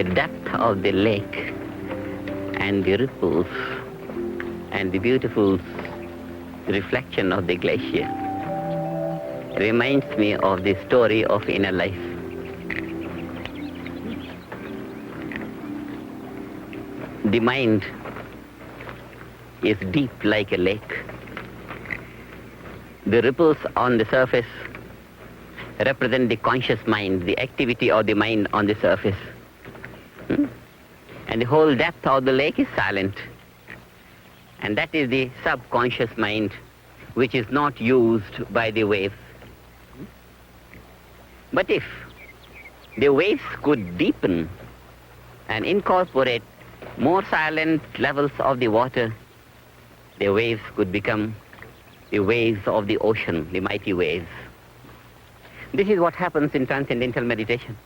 the depth of the lake and the ripples and the beautiful reflection of the glacier reminds me of the story of inner life. The mind is deep like a lake. The ripples on the surface represent the conscious mind, the activity of the mind on the surface. And the whole depth of the lake is silent. And that is the subconscious mind, which is not used by the waves. But if the waves could deepen and incorporate more silent levels of the water, the waves could become the waves of the ocean, the mighty waves. This is what happens in transcendental meditation.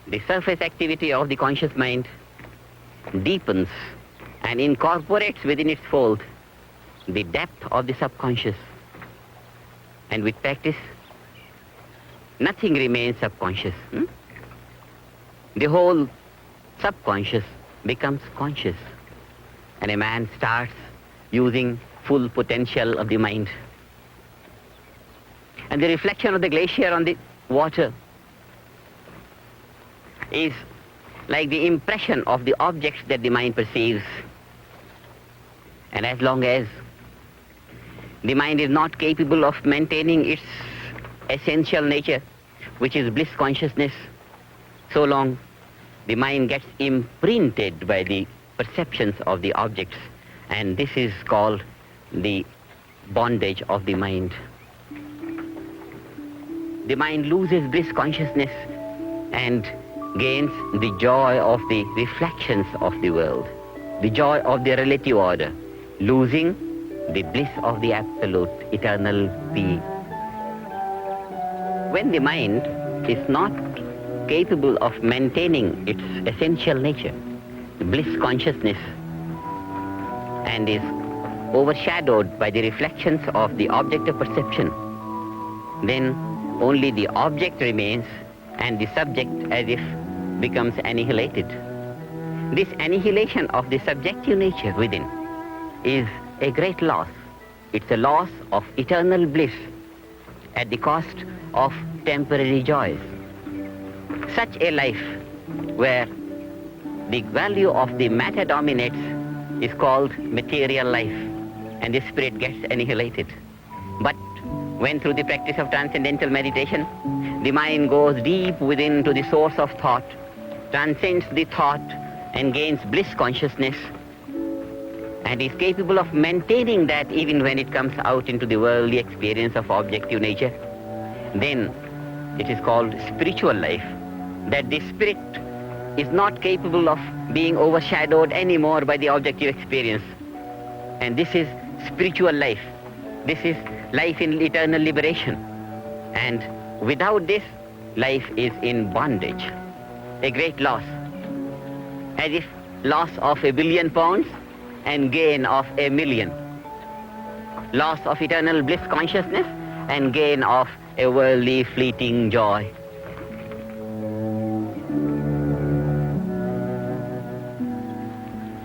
The surface activity of the conscious mind deepens and incorporates within its fold the depth of the subconscious. And with practice, nothing remains subconscious. The whole subconscious becomes conscious, and a man starts using full potential of the mind. And the reflection of the glacier on the water is like the impression of the objects that the mind perceives. And as long as the mind is not capable of maintaining its essential nature, which is bliss consciousness, so long the mind gets imprinted by the perceptions of the objects, and this is called the bondage of the mind. The mind loses bliss consciousness and gains the joy of the reflections of the world, the joy of the relative order, losing the bliss of the absolute, eternal being. When the mind is not capable of maintaining its essential nature, the bliss consciousness, and is overshadowed by the reflections of the object of perception, then only the object remains and the subject as if becomes annihilated. This annihilation of the subjective nature within is a great loss. It's a loss of eternal bliss at the cost of temporary joys. Such a life where the value of the matter dominates is called material life, and the spirit gets annihilated. But when through the practice of transcendental meditation, the mind goes deep within to the source of thought, transcends the thought and gains bliss consciousness, and is capable of maintaining that even when it comes out into the worldly experience of objective nature, then it is called spiritual life, that the spirit is not capable of being overshadowed anymore by the objective experience. And this is spiritual life. This is life in eternal liberation. And without this, life is in bondage, a great loss, as if loss of £1 billion and gain of 1,000,000. Loss of eternal bliss consciousness and gain of a worldly fleeting joy.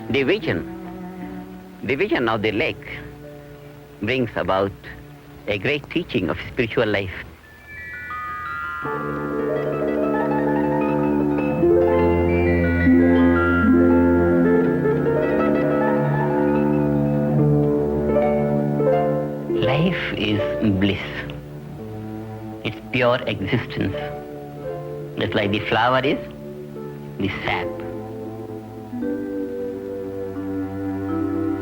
The vision of the lake brings about a great teaching of spiritual life. Life is bliss. It's pure existence. Just like the flower is the sap.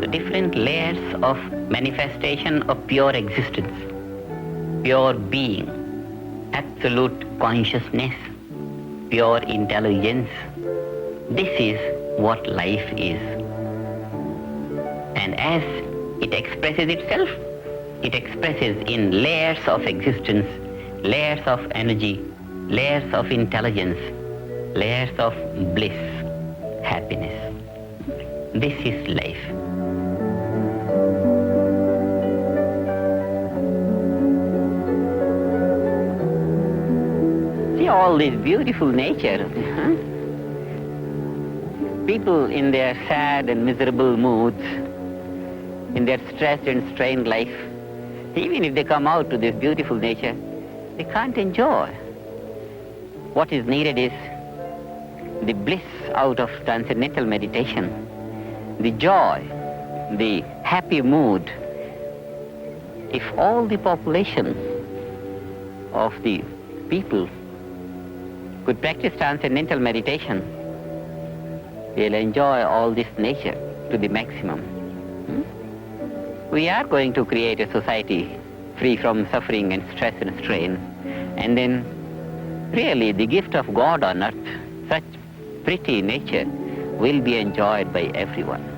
The different layers of manifestation of pure existence, pure being, absolute consciousness, pure intelligence. This is what life is. And as it expresses itself, it expresses in layers of existence, layers of energy, layers of intelligence, layers of bliss, happiness. This is life. See all this beautiful nature. People in their sad and miserable moods, in their stressed and strained life, even if they come out to this beautiful nature, they can't enjoy. What is needed is the bliss out of transcendental meditation, the joy, the happy mood. If all the population of the people could practice transcendental meditation, they'll enjoy all this nature to the maximum. We are going to create a society free from suffering and stress and strain, and then really the gift of God on earth, such pretty nature, will be enjoyed by everyone.